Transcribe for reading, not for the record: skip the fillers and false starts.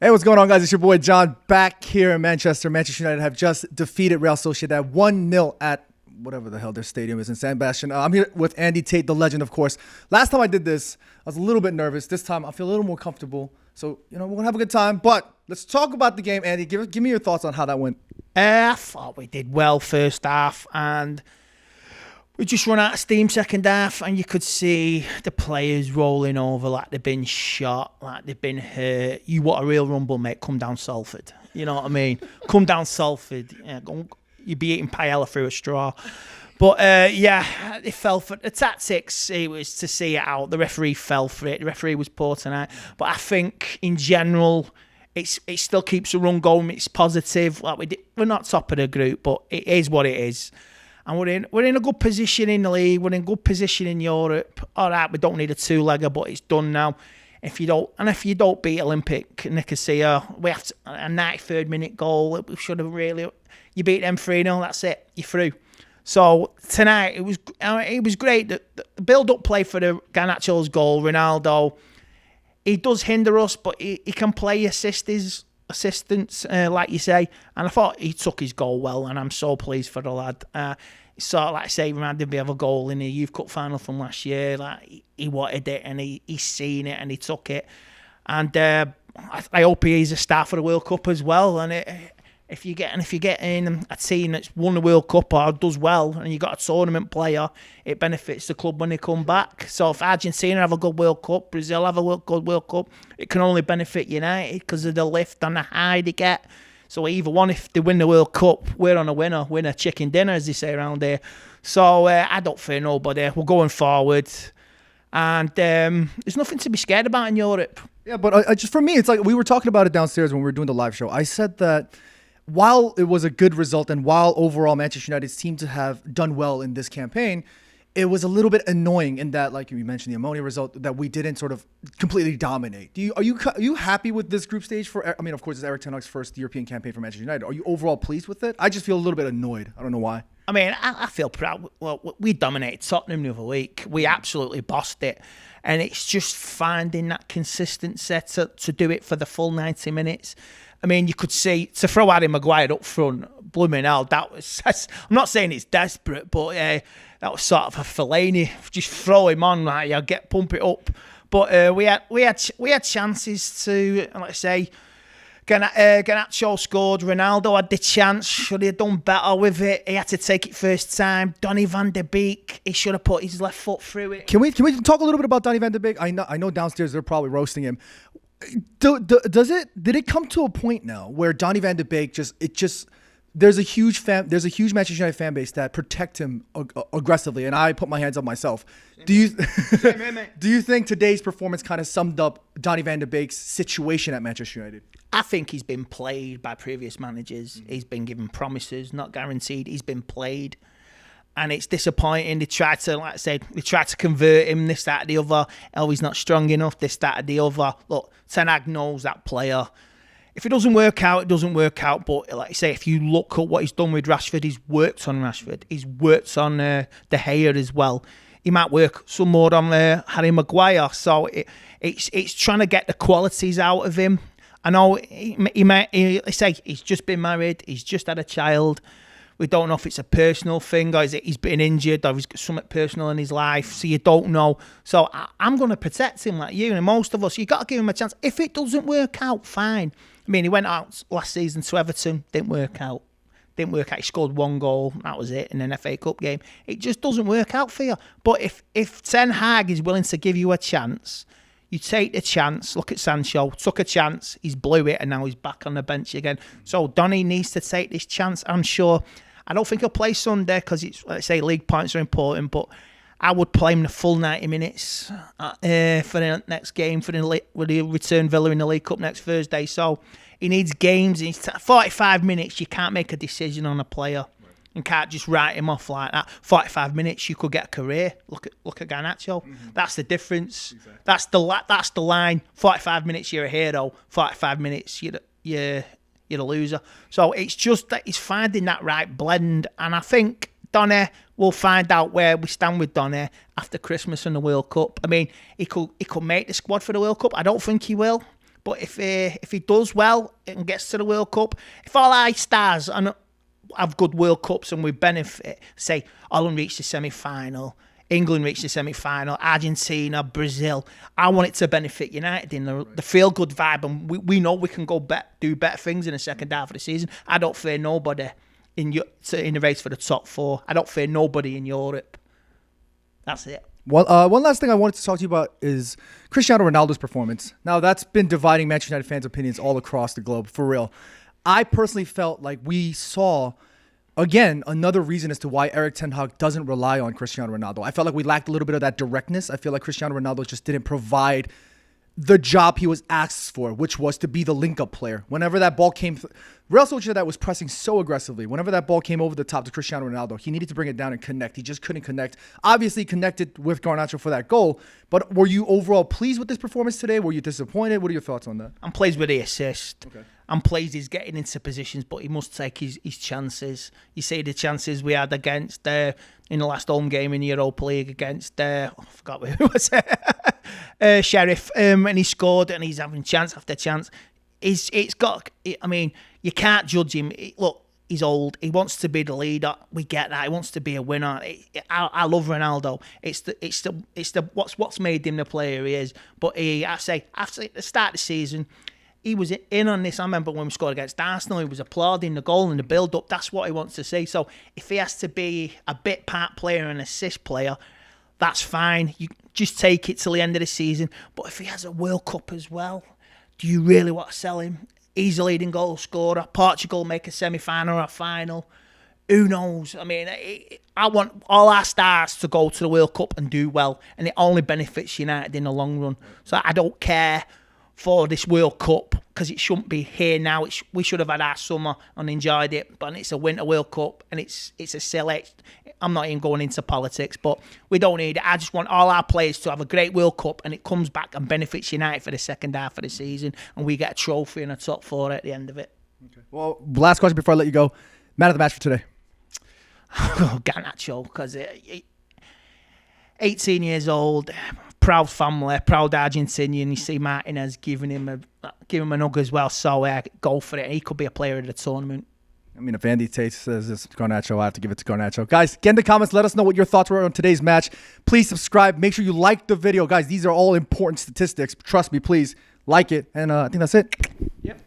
Hey, what's going on, guys? It's your boy John back here in Manchester. Manchester United have just defeated Real Sociedad 1-0 at whatever the hell their stadium is in San Sebastian. I'm here with Andy Tate, the legend, of course. Last time I did this, I was a little bit nervous. This time, I feel a little more comfortable. So, we're going to have a good time. But let's talk about the game, Andy. Give me your thoughts on how that went. I thought we did well first half, and we just run out of steam second half, and you could see the players rolling over like they've been shot, like they've been hurt. You want a real rumble, mate, come down Salford. You know what I mean? Come down Salford. Yeah, you'd be eating paella through a straw. But, they fell for the tactics. It was to see it out. The referee fell for it. The referee was poor tonight. But I think, in general, it still keeps the run going. It's positive. Like we're not top of the group, but it is what it is. And we're in a good position in the league. We're in a good position in Europe. All right, we don't need a two-legger, but it's done now. If you don't beat Olympic Nicosia, we have a 93rd minute goal. We should have really. You beat them 3-0. That's it. You're through. So tonight it was great. The build-up play for the Garnacho's goal, Ronaldo. He does hinder us, but he can play assistants, like you say. And I thought he took his goal well, and I'm so pleased for the lad. Sort of like I say, reminded me of a goal in the Youth Cup final from last year. Like he wanted it, and he's seen it, and he took it. And I hope he's a start for the World Cup as well. And if you get in a team that's won the World Cup or does well, and you got a tournament player, it benefits the club when they come back. So if Argentina have a good World Cup, Brazil have a good World Cup, it can only benefit United because of the lift and the high they get. So either one, if they win the World Cup, we're on a winner chicken dinner, as they say around there. So I don't fear nobody. We're going forward, and there's nothing to be scared about in Europe. Yeah, but just for me, it's like we were talking about it downstairs when we were doing the live show. I said that while it was a good result and while overall Manchester United seemed to have done well in this campaign, it was a little bit annoying in that, like you mentioned, the ammonia result, that we didn't sort of completely dominate. Are you happy with this group stage of course, it's Eric Ten Hag's first European campaign for Manchester United. Are you overall pleased with it? I just feel a little bit annoyed. I don't know why. I mean, I feel proud. Well, we dominated Tottenham the other week. We absolutely bossed it. And it's just finding that consistency to do it for the full 90 minutes. I mean, you could see, to throw Harry Maguire up front, blooming hell, I'm not saying it's desperate, but that was sort of a Fellaini. Just throw him on, pump it up. But we had chances to, like I say, Garnacho scored, Ronaldo had the chance, should he have done better with it? He had to take it first time. Donnie Van Der Beek, he should have put his left foot through it. Can we talk a little bit about Donnie Van Der Beek? I know downstairs they're probably roasting him. Did it come to a point now where Donnie Van Der Beek there's a huge Manchester United fan base that protect him aggressively, and I put my hands up myself. Do you think today's performance kind of summed up Donnie Van Der Beek's situation at Manchester United? I think he's been played by previous managers. Mm-hmm. He's been given promises, not guaranteed. He's been played. And it's disappointing. They tried to convert him, this, that, or the other. Oh, he's not strong enough, this, that, or the other. Look, Ten Hag knows that player. If it doesn't work out, it doesn't work out. But like I say, if you look at what he's done with Rashford, he's worked on Rashford. He's worked on De Gea as well. He might work some more on Harry Maguire. So it's trying to get the qualities out of him. I know he's just been married. He's just had a child. We don't know if it's a personal thing or he's been injured or he's got something personal in his life. So you don't know. So I'm going to protect him like you and most of us. You got to give him a chance. If it doesn't work out, fine. I mean, he went out last season to Everton. Didn't work out. He scored one goal. That was it in an FA Cup game. It just doesn't work out for you. But if Ten Hag is willing to give you a chance, you take the chance. Look at Sancho. Took a chance. He's blew it and now he's back on the bench again. So Donny needs to take this chance, I'm sure. I don't think he'll play Sunday because it's, let's say, league points are important, but I would play him the full 90 minutes for the next game when he return Villa in the League Cup next Thursday. So he needs games. 45 minutes, you can't make a decision on a player. You can't just write him off like that. 45 minutes, you could get a career. Look at Garnacho. Mm-hmm. That's the difference. Exactly. That's the line. 45 minutes, you're a hero. 45 minutes, you're a loser. So it's just that he's finding that right blend. And I think Donny will find out where we stand with Donny after Christmas and the World Cup. I mean, he could make the squad for the World Cup. I don't think he will. But if he does well and gets to the World Cup, if all our stars have good World Cups and we benefit, say Holland reached the semi-final, England reached the semi-final, Argentina, Brazil, I want it to benefit United in the feel-good vibe, and we know we can go do better things in the second half of the season. I don't fear nobody in the race for the top 4. I don't fear nobody in Europe. That's it. Well, one last thing I wanted to talk to you about is Cristiano Ronaldo's performance. Now, that's been dividing Manchester United fans' opinions all across the globe, for real. I personally felt like we saw, again, another reason as to why Erik ten Hag doesn't rely on Cristiano Ronaldo. I felt like we lacked a little bit of that directness. I feel like Cristiano Ronaldo just didn't provide the job he was asked for, which was to be the link-up player. Whenever that ball came, Real Sociedad was pressing so aggressively. Whenever that ball came over the top to Cristiano Ronaldo, he needed to bring it down and connect. He just couldn't connect. Obviously connected with Garnacho for that goal, but were you overall pleased with this performance today? Were you disappointed? What are your thoughts on that? I'm pleased with the assist. Okay. I'm pleased he's getting into positions, but he must take his chances. You see the chances we had against in the last home game in the Europa League against I forgot who it was, Sheriff, and he scored, and he's having chance after chance. I mean, you can't judge him. Look, he's old. He wants to be the leader. We get that. He wants to be a winner. I love Ronaldo. It's the what's made him the player he is. But I say after the start of the season, he was in on this. I remember when we scored against Arsenal, he was applauding the goal and the build-up. That's what he wants to see. So if he has to be a bit part player and assist player, that's fine. You just take it till the end of the season. But if he has a World Cup as well, do you really want to sell him? He's a leading goal scorer. Portugal make a semi-final or a final. Who knows? I mean, I want all our stars to go to the World Cup and do well, and it only benefits United in the long run. So I don't care for this World Cup because it shouldn't be here now. We should have had our summer and enjoyed it, but it's a Winter World Cup and it's a select. I'm not even going into politics, but we don't need it. I just want all our players to have a great World Cup and it comes back and benefits United for the second half of the season, and we get a trophy and a top 4 at the end of it. Okay. Well, last question before I let you go. Man of the match for today. Garnacho, because 18 years old, proud family, proud Argentinian. You see Martinez giving him a hug as well, so go for it. He could be a player of the tournament. I mean, if Andy Tate says it's Garnacho, I have to give it to Garnacho. Guys, get in the comments. Let us know what your thoughts were on today's match. Please subscribe. Make sure you like the video. Guys, these are all important statistics. Trust me, please like it. And I think that's it. Yep.